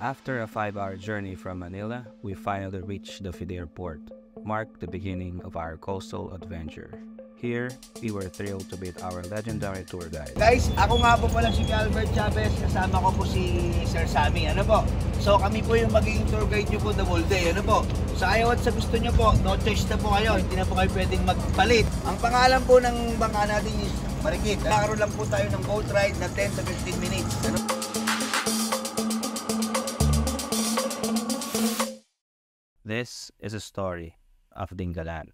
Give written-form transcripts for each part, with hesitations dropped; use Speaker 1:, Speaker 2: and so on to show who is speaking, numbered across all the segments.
Speaker 1: After a 5-hour journey from Manila, we finally reached the Fider port, marked the beginning of our coastal adventure. Here, we were thrilled to meet our legendary tour guide.
Speaker 2: Guys, ako nga po pala si Albert Chavez, kasama ko po si Sir Sammy. Ano po? So kami po yung magiging tour guide nyo po the whole day. Ano po? Sa ayaw at sa gusto nyo po, no choice na po kayo. Hindi na po kayo pwedeng magpalit. Ang pangalan po ng bangka natin is Marikit. Nakaroon lang po tayo ng boat ride na 10 to 15 minutes. Ano?
Speaker 1: This is a story of Dingalan.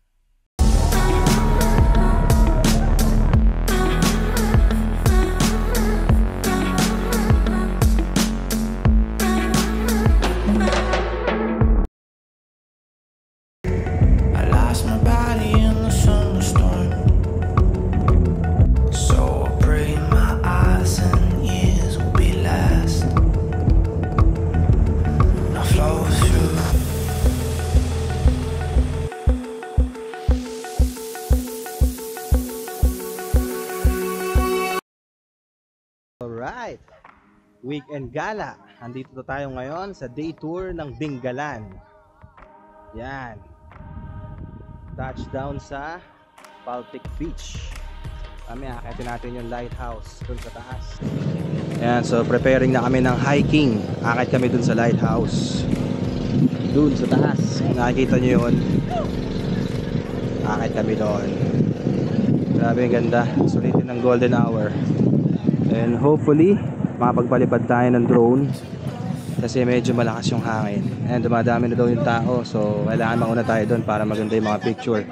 Speaker 3: Alright, weekend gala. Andito tayo ngayon sa day tour ng Dingalan. Yan. Touchdown sa Baltic Beach. Kami akitin natin yung lighthouse dun sa taas. Yan, so preparing na kami ng hiking. Akit kami dun sa lighthouse. Dun sa taas. Kung nakikita nyo yun, akit kami doon. Grabe yung ganda. Sulitin ng golden hour. And hopefully makapagpalipad tayo ng drone kasi medyo malakas yung hangin and dumadami na daw yung tao, so kailangan mauna tayo doon para maganda yung mga picture.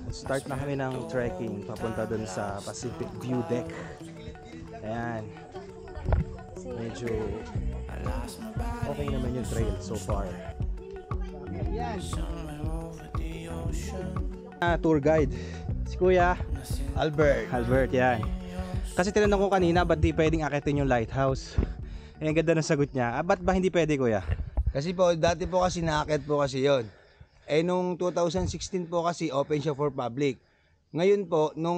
Speaker 3: Start na kami ng trekking papunta doon sa Pacific View Deck. Ayan, medyo okay naman yung trail so far. Tour guide si Kuya Albert, yan. Kasi tinanong ko kanina, ba't di pwedeng akitin yung lighthouse? Eh, ang ganda ng sagot niya. Ba't ba hindi pwede, Kuya?
Speaker 2: Kasi po, dati po kasi naakit po kasi yon. Eh, nung 2016 po kasi, open siya for public. Ngayon po, nung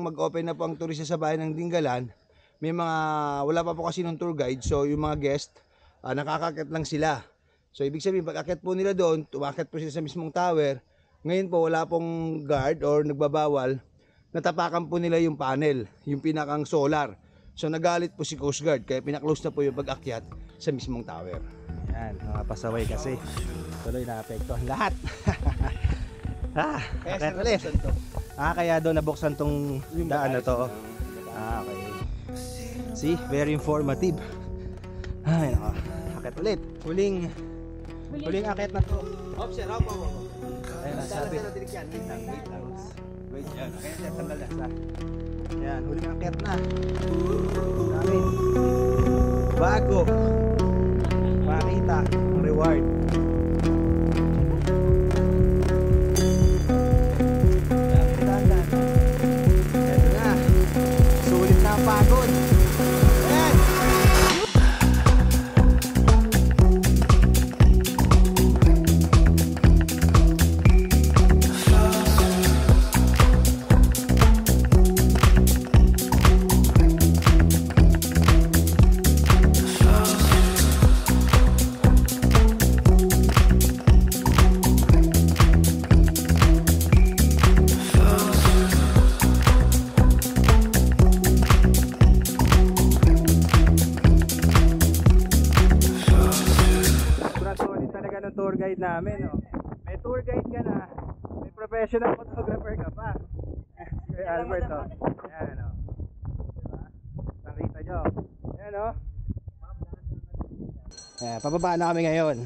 Speaker 2: mag-open na po ang turista sa bayan ng Dingalan, may mga, wala pa po kasi ng tour guide, so yung mga guest, nakakakit lang sila. So, ibig sabihin, pag akit po nila doon, tumakit po sila sa mismong tower. Ngayon po, wala pong guard or nagbabawal, natapakan po nila yung panel, yung pinakang solar. So nagalit po si Coast Guard, kaya pinaklose na po yung pag-akyat sa mismong tower.
Speaker 3: Yan, mga pasaway kasi tuloy na apektuhan lahat. Kaya doon nabuksan tong daan na to. Okay. See, very informative. Ay, nako. Akit ulit. Huling akit na to.
Speaker 2: Sir,
Speaker 3: Ayun, sabi. Yan, kaya tanggal na. Yan, huling akit na. Dami. Bago makita ang reward. Ito na. Sulit na ang pagod. Ayan. Tour guide namin, no? May tour guide ka na, may professional photographer ka pa. Kay Albert, no? Ayan, no? Diba? Nakita nyo? Ayan, no? Ayan, pababa na kami ngayon.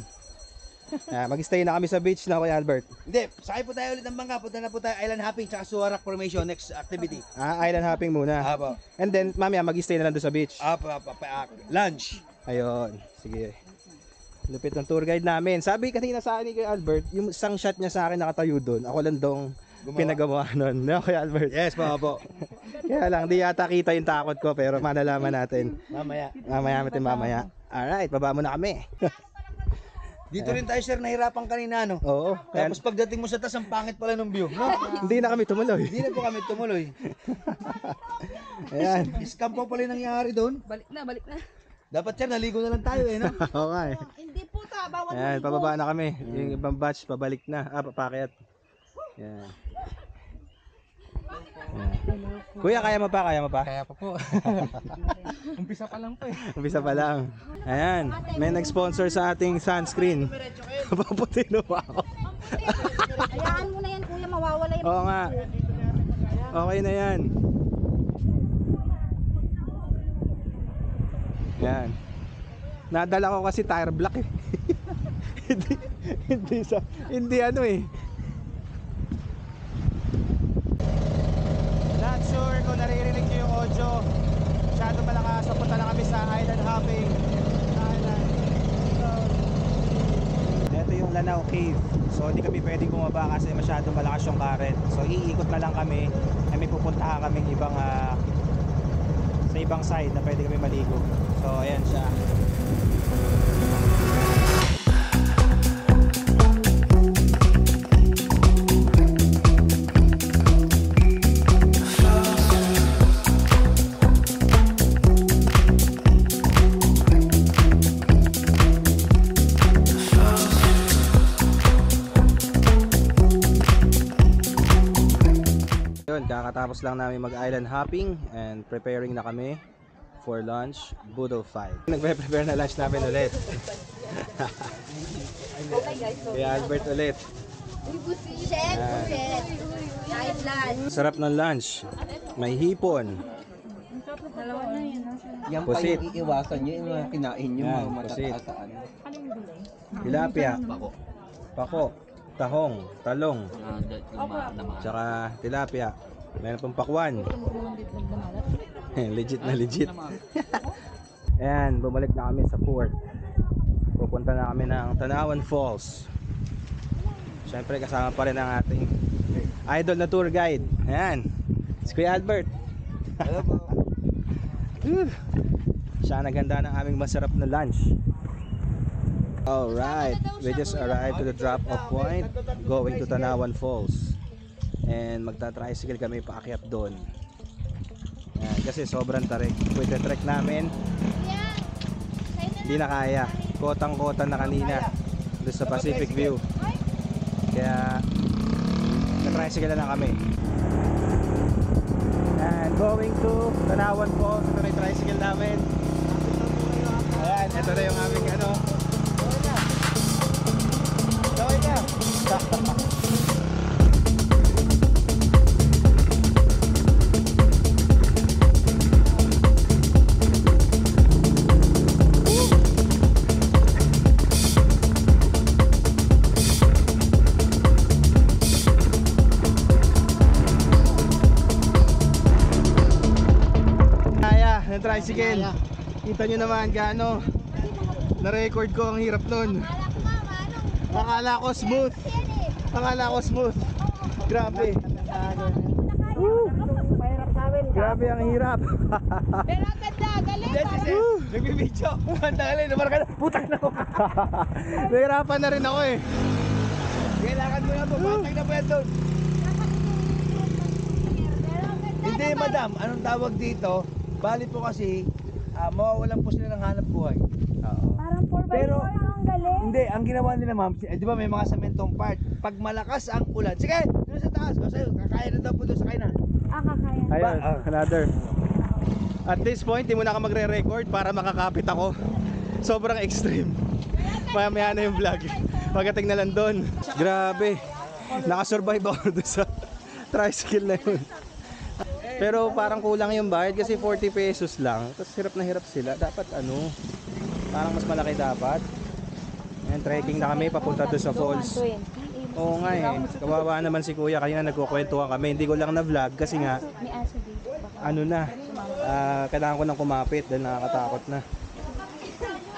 Speaker 3: Ayan, mag-stay na kami sa beach na, Kuya Albert.
Speaker 2: Hindi, sakay po tayo ulit ng bangka. Punta na po tayo island hopping tsaka Suwarak Formation, next activity.
Speaker 3: Island hopping muna.
Speaker 2: Apo.
Speaker 3: And then, mamaya mag-stay na lang doon sa beach.
Speaker 2: Lunch.
Speaker 3: Ayun, sige. Lupit ng tour guide namin. Sabi kanina sa akin ni Kuya Albert, yung isang shot niya sa akin nakatayo doon. Ako lang dong pinagawa nun. No, Kuya Albert?
Speaker 2: Yes, po.
Speaker 3: Kaya lang, di yata kita yung takot ko, pero malalaman natin. Mamaya. Alright, baba mo na kami.
Speaker 2: Dito rin tayo, sir, nahirapan kanina, no?
Speaker 3: Oo.
Speaker 2: Tapos pagdating mo sa taas, ang pangit pala ng view, no?
Speaker 3: Hindi na kami tumuloy.
Speaker 2: Hindi na po kami tumuloy.
Speaker 3: Ayan.
Speaker 2: Scam po pala nangyari doon.
Speaker 4: Balik na.
Speaker 2: Dapat sir, naligo na lang tayo eh, no?
Speaker 3: Oo nga eh.
Speaker 4: Hindi po ta, bawal
Speaker 3: Ayan,
Speaker 4: maligo.
Speaker 3: pababa na kami. Yung ibang batch, pabalik na. Papakyat. Ayan. Ayan. Kuya, kaya mo pa? Kaya mo pa?
Speaker 5: Kaya pa po. Umpisa pa lang po eh.
Speaker 3: Umpisa pa lang. Ayan, may nag-sponsor sa ating sunscreen. Paputi na ba ako?
Speaker 4: Hayaan mo na yan kuya, mawawala yung
Speaker 3: Oo nga. Okay na yan. Yan. Nadala ko kasi tire block eh. hindi ano eh. Not sure kung naririnig nyo yung audio. Masyado malakas. Papunta na kami sa island hopping. Ito yung Lanao Cave. So hindi kami pwedeng bumaba kasi masyadong malakas yung current. So iikot na lang kami. May pupuntahan kaming ibang sa ibang side na pwede kami maligo. So ayan siya. Yun, kakatapos lang namin mag-island hopping and preparing na kami for lunch, Budol 5. Nagpe-prepare na lunch namin ulit. Kaya Albert ulit.
Speaker 4: Chef, chef. Kahit lunch.
Speaker 3: Sarap ng lunch. May hipon.
Speaker 5: Yan pa
Speaker 3: Pusit.
Speaker 5: yung iiwasan nyo, yung mga kinain nyo,
Speaker 3: Yan,
Speaker 5: mga
Speaker 3: pusit.
Speaker 5: matataasaan.
Speaker 3: Tilapia. Pako. Tahong. Talong. Tsaka tilapia. Meron pang pakwan. Legit na legit. Ayan, bumalik na kami sa port. Pupunta na kami ng Tanawan Falls. Siyempre kasama pa rin ang ating idol na tour guide. Ayan, si Kuya Albert.
Speaker 2: Hello po.
Speaker 3: Siya naganda ng aming masarap na lunch. Alright, we just arrived to the drop-off point going to Tanawan Falls. And magta-tricycle kami paakyat doon. Ayan, kasi sobrang tarik. Pwede trek namin. Hindi na kaya. Kotang-kota na kanina doon sa Pacific View. Kaya na-tricycle na lang kami. And going to Tanawan Falls. Ito na yung tricycle namin. Ayan, ito na yung aming ano. Gawin ka. Kaya, ng tricycle. Kita nyo naman gaano na-record ko ang hirap nun. Akala ko smooth. Akala ko smooth. Grabe. Grabe ang hirap.
Speaker 4: Pero ang ganda, galing.
Speaker 2: Nagbibidyo. Kumanda ka lang, namarka na. Putang na ako.
Speaker 3: Nahirapan na rin ako eh.
Speaker 2: Kailangan mo na po, patay na po yan doon. Hindi madam, anong tawag dito? Bali po kasi, mawawalan po sila ng hanap buhay.
Speaker 4: Parang 4x4
Speaker 2: Pero,
Speaker 4: ang galing.
Speaker 2: hindi, ang ginawa nila ma'am, di ba may mga samentong part, pag malakas ang ulan, sige, doon sa taas, o sa'yo, kakaya na daw po doon sa kainan.
Speaker 4: Kakaya.
Speaker 3: Ayun,
Speaker 2: Ba-
Speaker 3: another. At this point, di mo na ka magre-record para makakapit ako. Sobrang extreme. Mamaya na yung vlog. Pagdating na lang doon. Grabe. Nakasurvive ako doon sa tricycle na yun. Pero parang kulang yung bayad kasi 40 pesos lang. Tapos hirap na hirap sila. Dapat ano, parang mas malaki dapat. Ayan, trekking na kami papunta doon sa falls. Oo nga eh. Kawawa naman si kuya. Kanina nagkukwentuhan kami. Hindi ko lang na vlog kasi nga
Speaker 4: May aso dito.
Speaker 3: ano na, kailangan ko nang kumapit dahil nakakatakot na.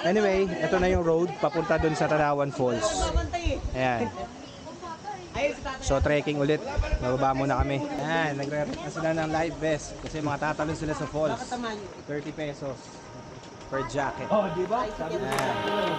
Speaker 3: Anyway, ito na yung road papunta dun sa Tanawan Falls. Ayan. So trekking ulit, bababa muna kami. Ayan, nagre-rent na sila ng life vest kasi mga tatalon sila sa falls. 30 pesos per jacket.
Speaker 2: Oh, di ba?
Speaker 3: Ayan.